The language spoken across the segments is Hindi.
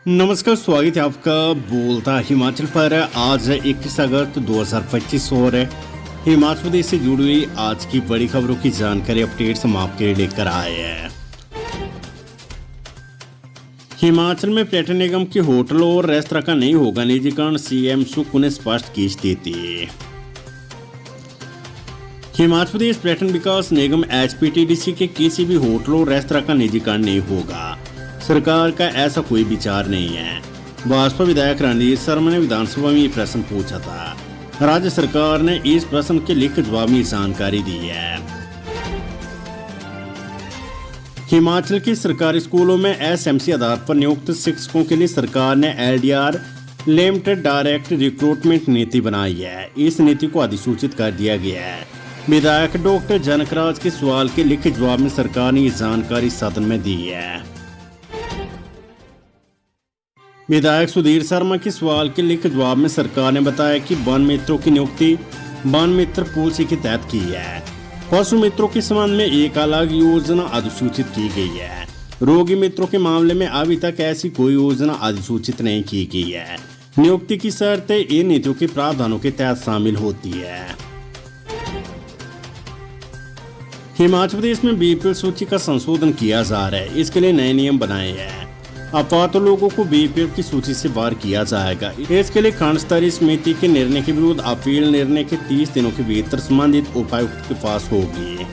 नमस्कार, स्वागत है आपका बोलता हिमाचल पर। आज 21 अगस्त 2025 और हिमाचल प्रदेश से जुड़ी हुई आज की बड़ी खबरों की जानकारी अपडेट्स हम आपके लिए लेकर आए हैं। हिमाचल में पर्यटन निगम के होटलों और रेस्तरां का नहीं होगा निजीकरण, सीएम सुख ने स्पष्ट की स्थिति। हिमाचल प्रदेश पर्यटन विकास निगम HPTDC के किसी भी होटलों और रेस्तरां का निजीकरण नहीं होगा। सरकार का ऐसा कोई विचार नहीं है। भाजपा विधायक रणधीर शर्मा ने विधानसभा में ये प्रश्न पूछा था। राज्य सरकार ने इस प्रश्न के लिखित जवाब में जानकारी दी है। हिमाचल के सरकारी स्कूलों में SMC आधार पर नियुक्त शिक्षकों के लिए सरकार ने LDR लिमिटेड डायरेक्ट रिक्रूटमेंट नीति बनाई है। इस नीति को अधिसूचित कर दिया गया है। विधायक डॉक्टर जनकराज के सवाल के लिखित जवाब में सरकार ने ये जानकारी सदन में दी है। विधायक सुधीर शर्मा के सवाल के लिखित जवाब में सरकार ने बताया कि वन मित्रों की नियुक्ति वन मित्र पॉलिसी के तहत की है। पशु मित्रों के संबंध में एक अलग योजना अधिसूचित की गई है। रोगी मित्रों के मामले में अभी तक ऐसी कोई योजना अधिसूचित नहीं की गई है। नियुक्ति की शर्तें इन नीतियों के प्रावधानों के तहत शामिल होती है। हिमाचल प्रदेश में BPL सूची का संशोधन किया जा रहा है। इसके लिए नए नियम बनाए हैं। अपात्र लोगों को BPL की सूची से बाहर किया जाएगा। इसके लिए खंड स्तरीय समिति के निर्णय के विरुद्ध अपील निर्णय के 30 दिनों के भीतर संबंधित उपायुक्त के पास होगी।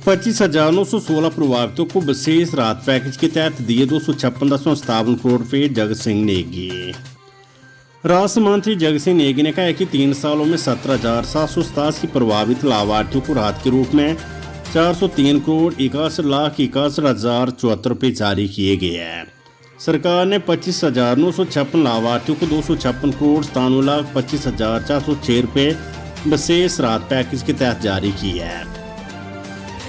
25,916 प्रभावितों को विशेष राहत पैकेज के तहत दिए 256.57 करोड़ रुपए, जगत सिंह नेगी। राष्ट्र मंत्री जगत सिंह नेगी ने कहा है कि 3 सालों में 17,787 प्रभावित लाभार्थियों को राहत के रूप में 403 करोड़ 61,61,74 रुपये जारी किए गए हैं। सरकार ने 25,956 लाभार्थियों को 256 करोड़ 97,25,406 रुपये विशेष राहत पैकेज के तहत जारी की है।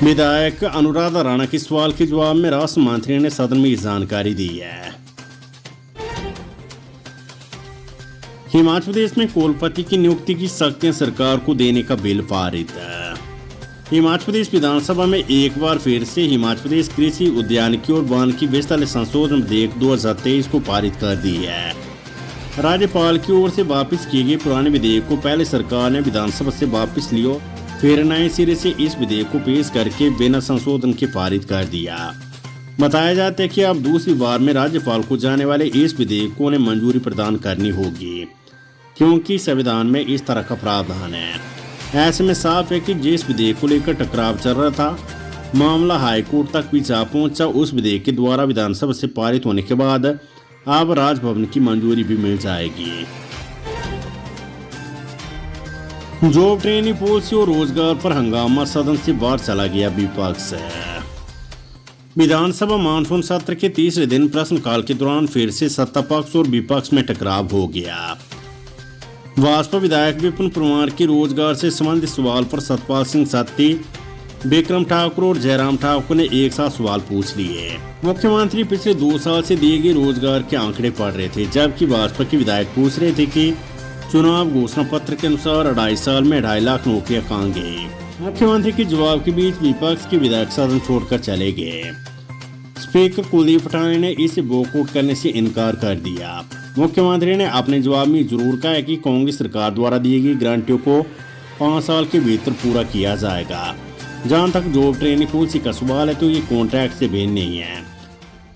विधायक अनुराधा राणा के सवाल के जवाब में राष्ट्र मंत्री ने सदन में ये जानकारी दी है। हिमाचल प्रदेश में कुलपति की नियुक्ति की शक्तियां सरकार को देने का बिल पारित है। हिमाचल प्रदेश विधानसभा में एक बार फिर से हिमाचल प्रदेश कृषि उद्यानिकी और वानिकी विस्तार संशोधन विधेयक 2023 को पारित कर दी है। राज्यपाल की ओर से वापस किए गए पुराने विधेयक को पहले सरकार ने विधानसभा से वापस लिया, फिर नए सिरे से इस विधेयक को पेश करके बिना संशोधन के पारित कर दिया। बताया जाता है कि अब दूसरी बार में राज्यपाल को जाने वाले इस विधेयक को उन्हें मंजूरी प्रदान करनी होगी, क्योंकि संविधान में इस तरह का प्रावधान है। ऐसे में साफ है कि जिस विधेयक को लेकर टकराव चल रहा था, मामला हाईकोर्ट तक भी जा पहुंचा। उस विधेयक के द्वारा विधानसभा से पारित होने के बाद अब राजभवन की मंजूरी भी मिल जाएगी। जॉब ट्रेनिंग पॉलिसी और रोजगार पर हंगामा, सदन से बाहर चला गया विपक्ष। विधानसभा मानसून सत्र के तीसरे दिन प्रश्नकाल के दौरान फिर से सत्ता पक्ष और विपक्ष में टकराव हो गया। भाजपा विधायक विपिन परमार के रोजगार से संबंधित सवाल पर सतपाल सिंह सत्ती, विक्रम ठाकुर और जयराम ठाकुर ने एक साथ सवाल पूछ लिए। मुख्यमंत्री पिछले 2 साल से दिए गए रोजगार के आंकड़े पढ़ रहे थे, जबकि भाजपा के विधायक पूछ रहे थे कि चुनाव घोषणा पत्र के अनुसार 2.5 साल में 2.5 लाख नौकरियां कहाँ गई। मुख्यमंत्री के जवाब के बीच विपक्ष के विधायक सदन छोड़कर चले गए। स्पीकर कुलदीप पठानिया ने इसे वॉकआउट करने से इनकार कर दिया। मुख्यमंत्री ने अपने जवाब में जरूर कहा है कि कांग्रेस सरकार द्वारा दी गई गारंटियों को 5 साल के भीतर पूरा किया जाएगा। जहां तक जॉब ट्रेनिंग पॉलिसी का सवाल है, तो ये कॉन्ट्रैक्ट से भिन्न नहीं है।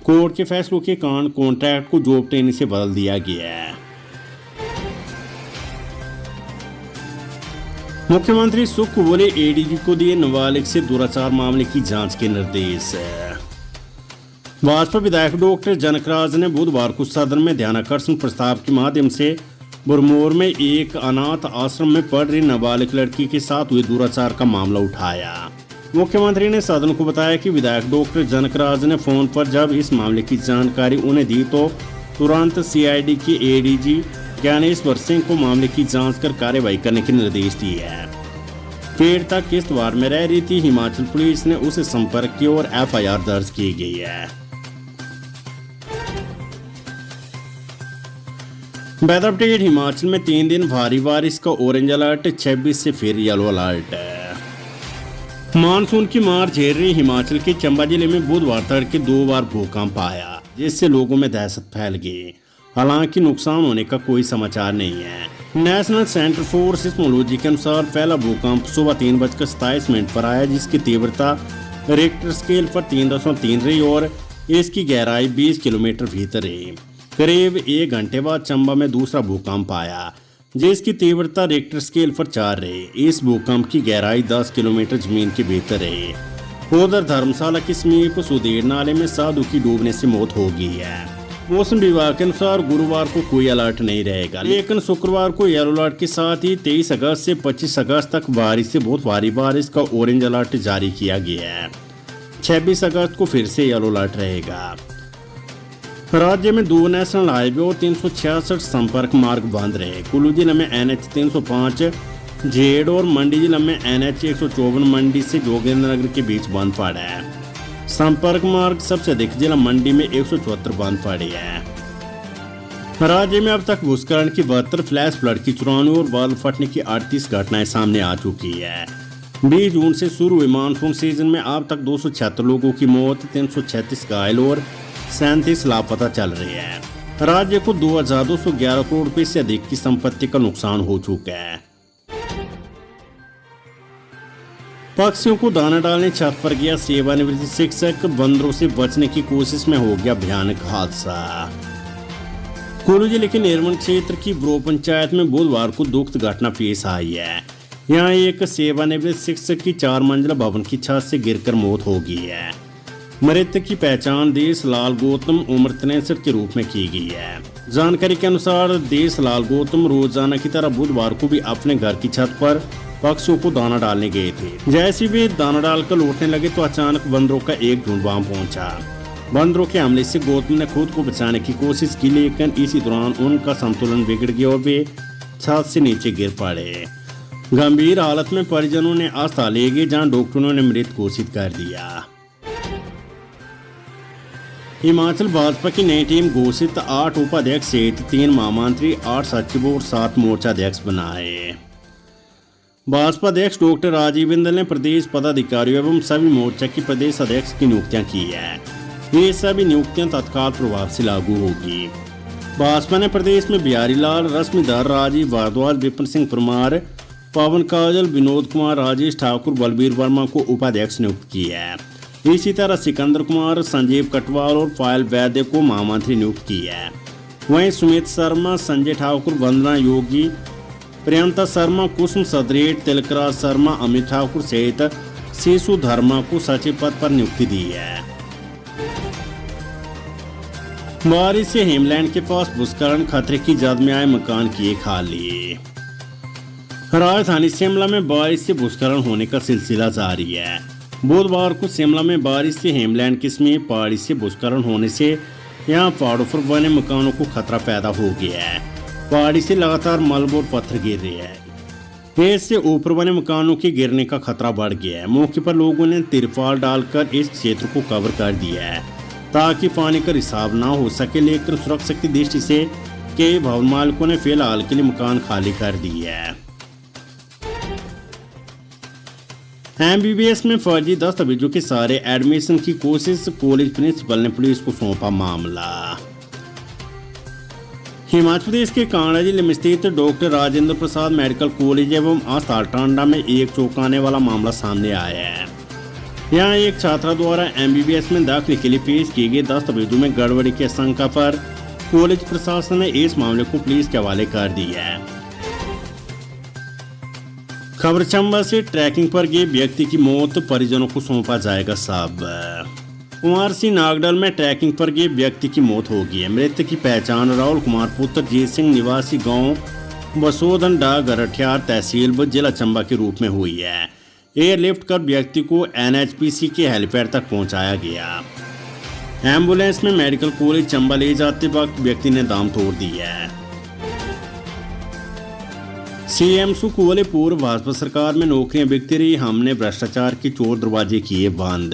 कोर्ट के फैसलों के कारण कॉन्ट्रैक्ट को जॉब ट्रेनिंग से बदल दिया गया है। मुख्यमंत्री सुख बोले ADG को दिए नाबालिग से दुराचार मामले की जांच के निर्देश। भाजपा विधायक डॉक्टर जनकराज ने बुधवार को सदन में ध्यानाकर्षण प्रस्ताव के माध्यम से बुरमोर में एक अनाथ आश्रम में पढ़ रही नाबालिग लड़की के साथ हुए दुराचार का मामला उठाया। मुख्यमंत्री ने सदन को बताया कि विधायक डॉक्टर जनकराज ने फोन पर जब इस मामले की जानकारी उन्हें दी तो तुरंत CID के ADG ज्ञानेश्वर सिंह को मामले की जांच कर कार्रवाई करने के निर्देश दिए हैं। पीड़िता किश्तवाड़ में रह रही थी। हिमाचल पुलिस ने उसे संपर्क किया और FIR दर्ज की गई है। Weather update. हिमाचल में 3 दिन भारी बारिश का ऑरेंज अलर्ट, 26 से फिर येलो अलर्ट। मानसून की मार झेल रही हिमाचल के चंबा जिले में बुधवार तड़के 2 बार भूकंप आया, जिससे लोगों में दहशत फैल गई। हालांकि नुकसान होने का कोई समाचार नहीं है। नेशनल सेंटर फॉर सिस्मोलॉजी के अनुसार पहला भूकंप सुबह 3:27 पर आया, जिसकी तीव्रता रिक्टर स्केल पर 3.3 रही और इसकी गहराई 20 किलोमीटर भीतर रही। करीब 1 घंटे बाद चंबा में दूसरा भूकंप आया, जिसकी तीव्रता रिक्टर स्केल पर 4 रही। इस भूकंप की गहराई 10 किलोमीटर जमीन के भीतर रही। उधर धर्मशाला के समीप सुधीर नाले में साधु की डूबने से मौत हो गई है। मौसम विभाग के अनुसार गुरुवार को कोई अलर्ट नहीं रहेगा, लेकिन शुक्रवार को येलो अलर्ट के साथ ही 23 अगस्त से 25 अगस्त तक भारी से बहुत भारी बारिश का ऑरेंज अलर्ट जारी किया गया है। 26 अगस्त को फिर से येलो अलर्ट रहेगा। राज्य में 2 नेशनल हाईवे और 366 संपर्क मार्ग बंद रहे। कुल्लू जिले में NH 305 झेड़ और मंडी जिले में NH 154 मंडी से जोगिंद्रनगर के बीच बंद पड़ा है। संपर्क मार्ग सबसे अधिक जिला मंडी में 174 बंद पड़े हैं। राज्य में अब तक भूस्खलन की 72, फ्लैश फ्लड की 94 और बादल फटने की 38 घटनाएं सामने आ चुकी है। 20 जून से शुरू हुए मानसून सीजन में अब तक 276 लोगों की मौत, 336 घायल और 37 लापता चल रहे हैं। राज्य को 2211 करोड़ रुपए से अधिक की संपत्ति का नुकसान हो चुका है। पक्षियों को दाना डालने छत पर गया सेवानिवृत्त शिक्षक, बंदरों से बचने की कोशिश में हो गया भयानक हादसा। कुल्लू जिले के निर्मल क्षेत्र की ब्रो पंचायत में बुधवार को दुखद घटना पेश आई है। यहाँ एक सेवानिवृत्त शिक्षक की 4 मंजिला भवन की छत से गिरकर मौत हो गई है। मृतक की पहचान देशलाल गौतम उम्र 63 के रूप में की गई है। जानकारी के अनुसार देशलाल गौतम रोजाना की तरह बुधवार को भी अपने घर की छत पर पक्षियों को दाना डालने गए थे। जैसे वे दाना डालकर लौटने लगे तो अचानक बंदरों का एक झुंड वहां पहुंचा। बंदरों के हमले से गौतम ने खुद को बचाने की कोशिश की, लेकिन इसी दौरान उनका संतुलन बिगड़ गया और वे छत से नीचे गिर पड़े। गंभीर हालत में परिजनों ने अस्पताल ले गए, जहां डॉक्टरों ने मृत घोषित कर दिया। हिमाचल भाजपा की नई टीम घोषित, 8 उपाध्यक्ष सहित 3 महामंत्री, 8 सचिवों और 7 मोर्चा अध्यक्ष बनाए। भाजपा अध्यक्ष डॉक्टर राजीव बिंदल ने प्रदेश पदाधिकारियों एवं सभी मोर्चा की प्रदेश अध्यक्ष की नियुक्तियां की है। ये सभी नियुक्तियां तत्काल प्रभाव से लागू होगी। भाजपा ने प्रदेश में बिहारी लाल, रश्मिधर, राजीव भारद्वाज, विपिन सिंह परमार, पवन काजल, विनोद कुमार, राजेश ठाकुर, बलबीर वर्मा को उपाध्यक्ष नियुक्त किया है। इसी तरह सिकंदर कुमार, संजीव कटवाल और पायल वैद्य को महामंत्री नियुक्त किया है। वहीं सुमित शर्मा, संजय ठाकुर, वंदना योगी, प्रियंता शर्मा, कुसुम सदरेट, तिलकराज शर्मा, अमित ठाकुर सहित शिशु धर्मा को सचिव पद पर नियुक्ति दी है। बारिश से हेमलैंड के पास भूस्खलन, खतरे की जद में आए मकान किए खाली। राजधानी शिमला में बारिश से भूस्खलन होने का सिलसिला जारी है। बुधवार को शिमला में बारिश से हेमलैंड के समीप पहाड़ी से भूस्खलन होने से यहाँ पहाड़ों पर बने मकानों को खतरा पैदा हो गया है। पहाड़ी से लगातार मलबा और पत्थर गिर रहे हैं। इससे ऊपर बने मकानों के गिरने का खतरा बढ़ गया है। मौके पर लोगों ने तिरपाल डालकर इस क्षेत्र को कवर कर दिया है ताकि पानी का रिसाव ना हो सके, लेकिन सुरक्षा की दृष्टि से कई भवन मालिकों ने फिलहाल के लिए मकान खाली कर दिए है। MBBS में फर्जी दस्तावेजों के सारे एडमिशन की कोशिश, कॉलेज प्रिंसिपल ने पुलिस को सौंपा मामला। हिमाचल प्रदेश के कांगड़ा जिले में स्थित doctor Rajendra Prasad medical college एवं अस्पताल टांडा में एक चौंकाने वाला मामला सामने आया है। यहाँ एक छात्रा द्वारा MBBS में दाखिले के लिए पेश किए गए दस्तावेजों में गड़बड़ी की आशंका पर कॉलेज प्रशासन ने इस मामले को पुलिस के हवाले कर दिया है। खबर चंबा से, ट्रैकिंग पर गए व्यक्ति की मौत, परिजनों को सौंपा जाएगा सब। कुमार सिंह नागडल में ट्रैकिंग पर गए व्यक्ति की मौत हो गई है। मृतक की पहचान राहुल कुमार पुत्र जीत सिंह निवासी गांव बसोधन डा गरठियार तहसील जिला चंबा के रूप में हुई है। एयरलिफ्ट कर व्यक्ति को NHPC के हेलीपैड तक पहुंचाया गया। एम्बुलेंस में मेडिकल कॉलेज चंबा ले जाते वक्त व्यक्ति ने दम तोड़ दिया है। CM सुखोले पूर्व भाजपा सरकार में नौकरियां बिकती रही, हमने भ्रष्टाचार के चोर दरवाजे किए बंद।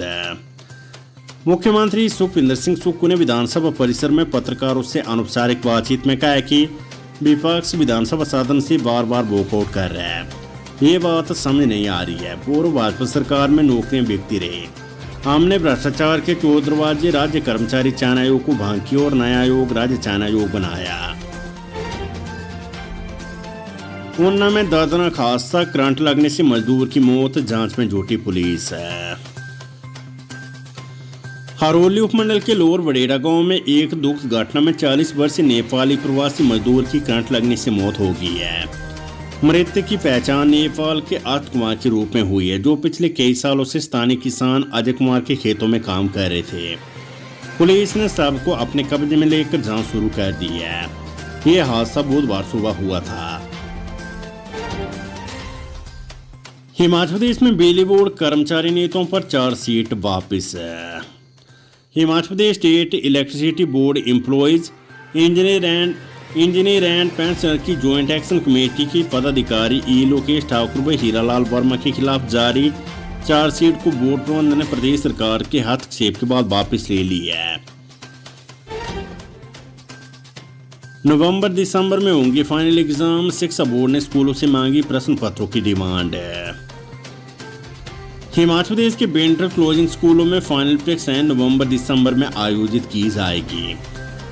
मुख्यमंत्री सुखविंदर सिंह सुक्खू ने विधानसभा परिसर में पत्रकारों से अनौपचारिक बातचीत में कहा कि विपक्ष विधानसभा सदन से बार बार वॉकआउट कर रहा है। ये बात समझ नहीं आ रही है। पूर्व भाजपा सरकार में नौकरियां बिकती रही, हमने भ्रष्टाचार के चोर दरवाजे राज्य कर्मचारी चयन आयोग को भांकी और नया आयोग राज्य चयन आयोग बनाया। ऊना में दर्दनाक हादसा, करंट लगने से मजदूर की मौत, जांच में जुटी पुलिस। हरोली उपमंडल के लोअर वडेरा गांव में एक दुखद घटना में 40 वर्षीय नेपाली प्रवासी मजदूर की करंट लगने से मौत हो गई है। मृतक की पहचान नेपाल के अत कुमार के रूप में हुई है, जो पिछले कई सालों से स्थानीय किसान अजय कुमार के खेतों में काम कर रहे थे। पुलिस ने शव को अपने कब्जे में लेकर जांच शुरू कर दी है। यह हादसा बुधवार सुबह हुआ था। हिमाचल प्रदेश में बिजली बोर्ड कर्मचारी नेताओं पर चार्जशीट वापिस। Himachal Pradesh state electricity board employees engineer and pensioner की ज्वाइंट एक्शन कमेटी के पदाधिकारी ई लोकेश ठाकुर व हीरालाल वर्मा के खिलाफ जारी चार्जशीट को बोर्ड प्रबंधन ने प्रदेश सरकार के हस्तक्षेप के बाद वापस ले ली है। नवंबर दिसंबर में होंगे फाइनल एग्जाम, शिक्षा बोर्ड ने स्कूलों से मांगी प्रश्न पत्रों की डिमांड। हिमाचल प्रदेश के बेंटर क्लोजिंग स्कूलों में फाइनल परीक्षाएं नवंबर दिसंबर में आयोजित की जाएगी।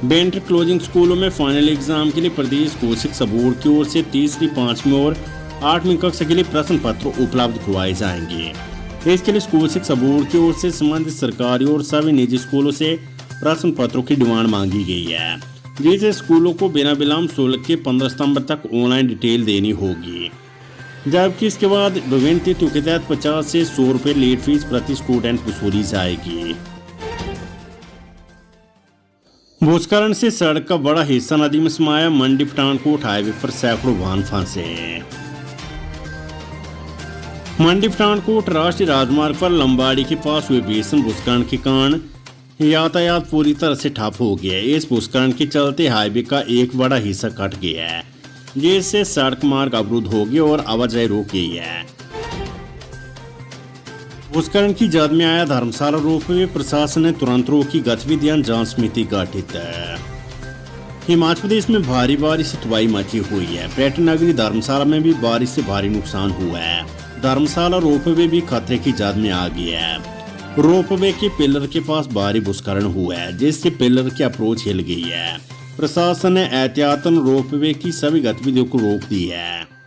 बेंटर क्लोजिंग स्कूलों में फाइनल एग्जाम के लिए प्रदेश को शिक्षा बोर्ड की ओर से तीसरी, 5वीं और 8वीं कक्षा के लिए प्रश्न पत्र उपलब्ध करवाए जाएंगे। इसके लिए स्कूल शिक्षा बोर्ड की ओर से संबंधित सरकारी और सभी निजी स्कूलों से प्रश्न पत्रों की डिमांड मांगी गई है, जिसे स्कूलों को बिना विलंब शुल्क के 15 सितंबर तक ऑनलाइन डिटेल देनी होगी। जबकि इसके बाद विभिन्न तिथियों के तहत 50 से 100 रुपये लेट फीस प्रति स्टूडेंट वसूली जाएगी। भूस्खलन से सड़क का बड़ा हिस्सा नदी में समाया, मंडी पठानकोट हाईवे पर सैकड़ों वाहन फंसे। मंडी पठानकोट राष्ट्रीय राजमार्ग पर लंबाड़ी के पास हुए भीषण भूस्खलन के कारण यातायात पूरी तरह से ठप हो गया है। इस भूस्खलन के चलते हाईवे का एक बड़ा हिस्सा कट गया है, जिससे सड़क मार्ग अवरुद्ध हो गया और आवाजाही रोक गई है। भूस्खलन की जद में आया धर्मशाला रोपवे, प्रशासन ने तुरंत रोकी गतिविधियां, जांच समिति गठित। हिमाचल प्रदेश में भारी बारिश से तबाही मची हुई है। पर्यटन नगरी धर्मशाला में भी बारिश से भारी नुकसान हुआ है। धर्मशाला रोपवे भी खतरे की जद में आ गया है। रोपवे के पिलर के पास भारी भूस्खलन हुआ है, जिससे पिलर की अप्रोच हिल गई है। प्रशासन ने एहतियातन रोपवे की सभी गतिविधियों को रोक दी है।